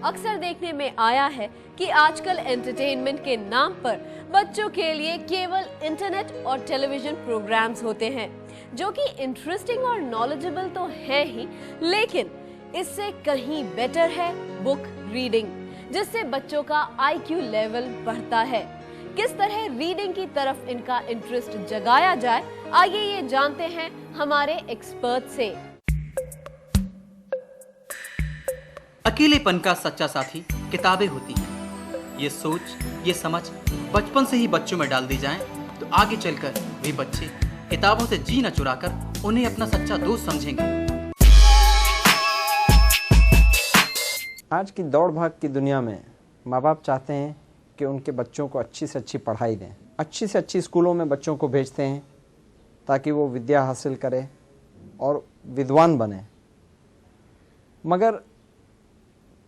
अक्सर देखने में आया है कि आजकल एंटरटेनमेंट के नाम पर बच्चों के लिए केवल इंटरनेट और टेलीविजन प्रोग्राम्स होते हैं, जो कि इंटरेस्टिंग और नॉलेजेबल तो है ही, लेकिन इससे कहीं बेटर है बुक रीडिंग, जिससे बच्चों का IQ लेवल बढ़ता है। किस तरह रीडिंग की तरफ इनका इंटरेस्ट जगाया जाए, आइए ये जानते हैं हमारे एक्सपर्ट से। अकेलेपन का सच्चा साथी किताबें होती हैं। ये सोच, ये समझ बचपन से ही बच्चों में डाल दी जाए तो आगे चलकर वे बच्चे किताबों से जी न चुराकर उन्हें अपना सच्चा दोस्त समझेंगे। आज की दौड़ भाग की दुनिया में माँ बाप चाहते हैं कि उनके बच्चों को अच्छी से अच्छी पढ़ाई दें, अच्छी से अच्छी स्कूलों में बच्चों को भेजते हैं ताकि वो विद्या हासिल करे और विद्वान बने। मगर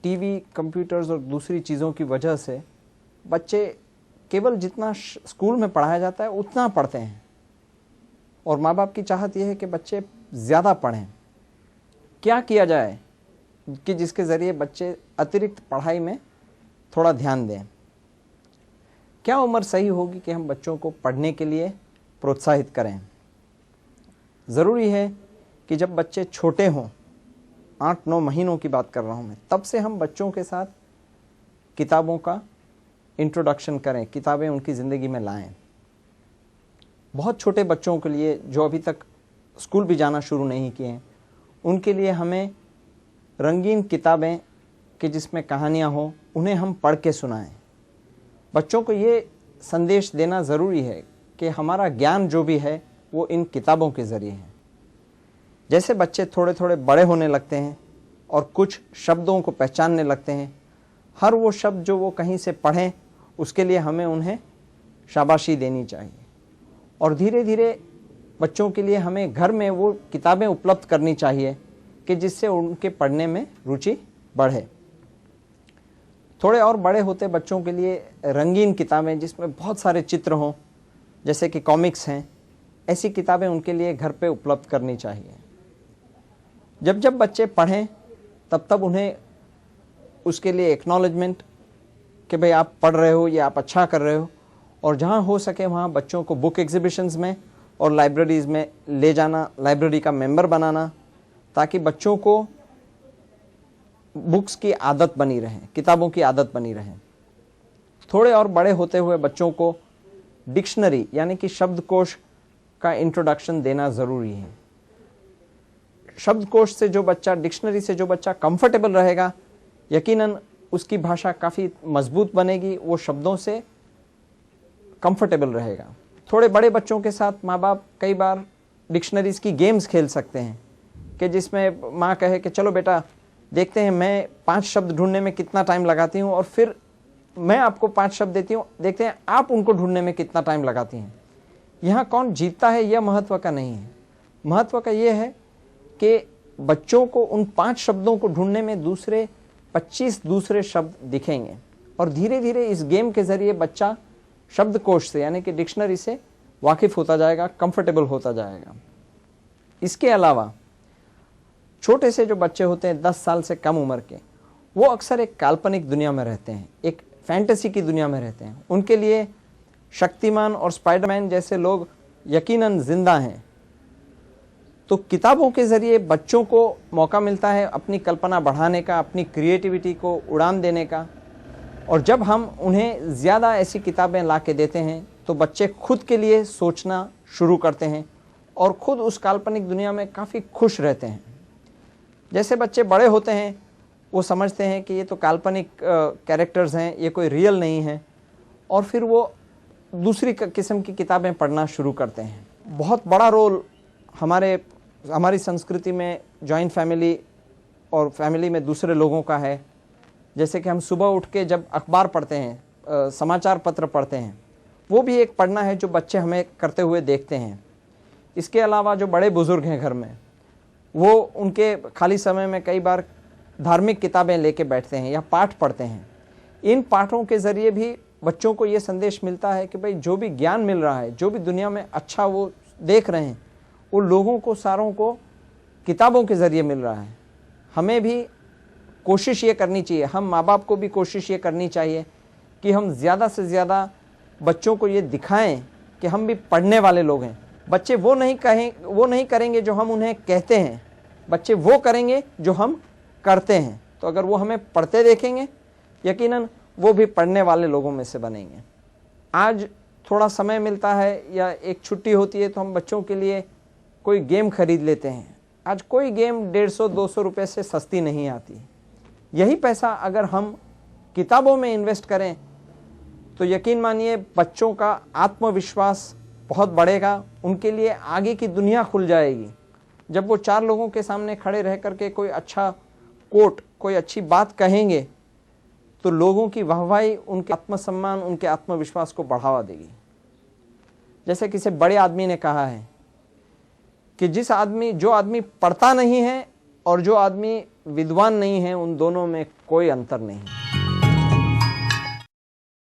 टीवी, कंप्यूटर्स और दूसरी चीज़ों की वजह से बच्चे केवल जितना स्कूल में पढ़ाया जाता है उतना पढ़ते हैं, और माँ बाप की चाहत यह है कि बच्चे ज़्यादा पढ़ें। क्या किया जाए कि जिसके ज़रिए बच्चे अतिरिक्त पढ़ाई में थोड़ा ध्यान दें? क्या उम्र सही होगी कि हम बच्चों को पढ़ने के लिए प्रोत्साहित करें? ज़रूरी है कि जब बच्चे छोटे हों, 8-9 महीनों की बात कर रहा हूँ मैं, तब से हम बच्चों के साथ किताबों का इंट्रोडक्शन करें, किताबें उनकी ज़िंदगी में लाएं। बहुत छोटे बच्चों के लिए जो अभी तक स्कूल भी जाना शुरू नहीं किए हैं, उनके लिए हमें रंगीन किताबें कि जिसमें कहानियाँ हों, उन्हें हम पढ़ के सुनाएं। बच्चों को ये संदेश देना ज़रूरी है कि हमारा ज्ञान जो भी है वो इन किताबों के ज़रिए है। जैसे बच्चे थोड़े थोड़े बड़े होने लगते हैं और कुछ शब्दों को पहचानने लगते हैं, हर वो शब्द जो वो कहीं से पढ़ें उसके लिए हमें उन्हें शाबाशी देनी चाहिए, और धीरे धीरे बच्चों के लिए हमें घर में वो किताबें उपलब्ध करनी चाहिए कि जिससे उनके पढ़ने में रुचि बढ़े। थोड़े और बड़े होते बच्चों के लिए रंगीन किताबें जिसमें बहुत सारे चित्र हों, जैसे कि कॉमिक्स हैं, ऐसी किताबें उनके लिए घर पे उपलब्ध करनी चाहिए। जब जब बच्चे पढ़ें तब तब उन्हें उसके लिए एक्नॉलेजमेंट कि भाई आप पढ़ रहे हो या आप अच्छा कर रहे हो, और जहाँ हो सके वहाँ बच्चों को बुक एग्जीबिशंस में और लाइब्रेरीज़ में ले जाना, लाइब्रेरी का मेंबर बनाना, ताकि बच्चों को बुक्स की आदत बनी रहे, किताबों की आदत बनी रहे। थोड़े और बड़े होते हुए बच्चों को डिक्शनरी यानी कि शब्दकोश का इंट्रोडक्शन देना ज़रूरी है। शब्दकोश से जो बच्चा, डिक्शनरी से जो बच्चा कंफर्टेबल रहेगा, यकीनन उसकी भाषा काफ़ी मजबूत बनेगी, वो शब्दों से कंफर्टेबल रहेगा। थोड़े बड़े बच्चों के साथ माँ बाप कई बार डिक्शनरीज़ की गेम्स खेल सकते हैं कि जिसमें माँ कहे कि चलो बेटा देखते हैं मैं 5 शब्द ढूंढने में कितना टाइम लगाती हूँ, और फिर मैं आपको 5 शब्द देती हूँ, देखते हैं आप उनको ढूंढने में कितना टाइम लगाती हैं। यहाँ कौन जीतता है यह महत्व का नहीं है। महत्व का यह है कि बच्चों को उन 5 शब्दों को ढूंढने में 25 दूसरे शब्द दिखेंगे, और धीरे धीरे इस गेम के ज़रिए बच्चा शब्दकोश से यानी कि डिक्शनरी से वाकिफ़ होता जाएगा, कंफर्टेबल होता जाएगा। इसके अलावा छोटे से जो बच्चे होते हैं 10 साल से कम उम्र के, वो अक्सर एक काल्पनिक दुनिया में रहते हैं, एक फैंटेसी की दुनिया में रहते हैं। उनके लिए शक्तिमान और स्पाइडरमैन जैसे लोग यकीनन जिंदा हैं। तो किताबों के ज़रिए बच्चों को मौका मिलता है अपनी कल्पना बढ़ाने का, अपनी क्रिएटिविटी को उड़ान देने का, और जब हम उन्हें ज़्यादा ऐसी किताबें ला के देते हैं तो बच्चे खुद के लिए सोचना शुरू करते हैं और खुद उस काल्पनिक दुनिया में काफ़ी खुश रहते हैं। जैसे बच्चे बड़े होते हैं वो समझते हैं कि ये तो काल्पनिक कैरेक्टर्स हैं, ये कोई रियल नहीं है, और फिर वो दूसरी किस्म की किताबें पढ़ना शुरू करते हैं। बहुत बड़ा रोल हमारी संस्कृति में जॉइंट फैमिली और फैमिली में दूसरे लोगों का है। जैसे कि हम सुबह उठ के जब अखबार पढ़ते हैं, समाचार पत्र पढ़ते हैं, वो भी एक पढ़ना है जो बच्चे हमें करते हुए देखते हैं। इसके अलावा जो बड़े बुज़ुर्ग हैं घर में, वो उनके खाली समय में कई बार धार्मिक किताबें लेके बैठते हैं या पाठ पढ़ते हैं। इन पाठों के ज़रिए भी बच्चों को ये संदेश मिलता है कि भाई जो भी ज्ञान मिल रहा है, जो भी दुनिया में अच्छा वो देख रहे हैं, वो लोगों को सारों को किताबों के ज़रिए मिल रहा है। हमें भी कोशिश ये करनी चाहिए, हम माँ बाप को भी कोशिश ये करनी चाहिए कि हम ज़्यादा से ज़्यादा बच्चों को ये दिखाएं कि हम भी पढ़ने वाले लोग हैं। बच्चे वो नहीं करेंगे जो हम उन्हें कहते हैं, बच्चे वो करेंगे जो हम करते हैं। तो अगर वो हमें पढ़ते देखेंगे, यकीनन वो भी पढ़ने वाले लोगों में से बनेंगे। आज थोड़ा समय मिलता है या एक छुट्टी होती है तो हम बच्चों के लिए कोई गेम खरीद लेते हैं। आज कोई गेम 150-200 रुपये से सस्ती नहीं आती। यही पैसा अगर हम किताबों में इन्वेस्ट करें तो यकीन मानिए बच्चों का आत्मविश्वास बहुत बढ़ेगा, उनके लिए आगे की दुनिया खुल जाएगी। जब वो 4 लोगों के सामने खड़े रह करके कोई अच्छा कोट, कोई अच्छी बात कहेंगे तो लोगों की वाहवाही उनके आत्मसम्मान, उनके आत्मविश्वास को बढ़ावा देगी। जैसे किसी बड़े आदमी ने कहा है कि जो आदमी पढ़ता नहीं है और जो आदमी विद्वान नहीं है, उन दोनों में कोई अंतर नहीं।